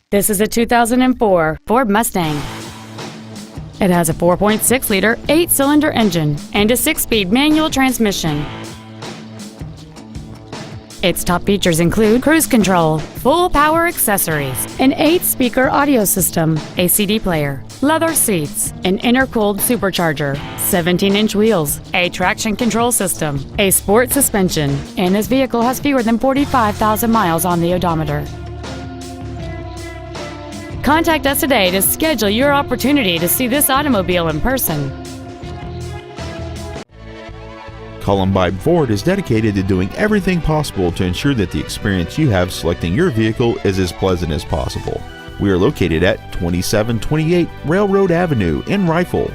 This is a 2004 Ford Mustang. It has a 4.6-liter 8-cylinder engine and a 6-speed manual transmission. Its top features include cruise control, full power accessories, an 8-speaker audio system, a CD player, leather seats, an intercooled supercharger, 17-inch wheels, a traction control system, a sport suspension, and this vehicle has fewer than 45,000 miles on the odometer. Contact us today to schedule your opportunity to see this automobile in person. Columbine Ford is dedicated to doing everything possible to ensure that the experience you have selecting your vehicle is as pleasant as possible. We are located at 2728 Railroad Avenue in Rifle.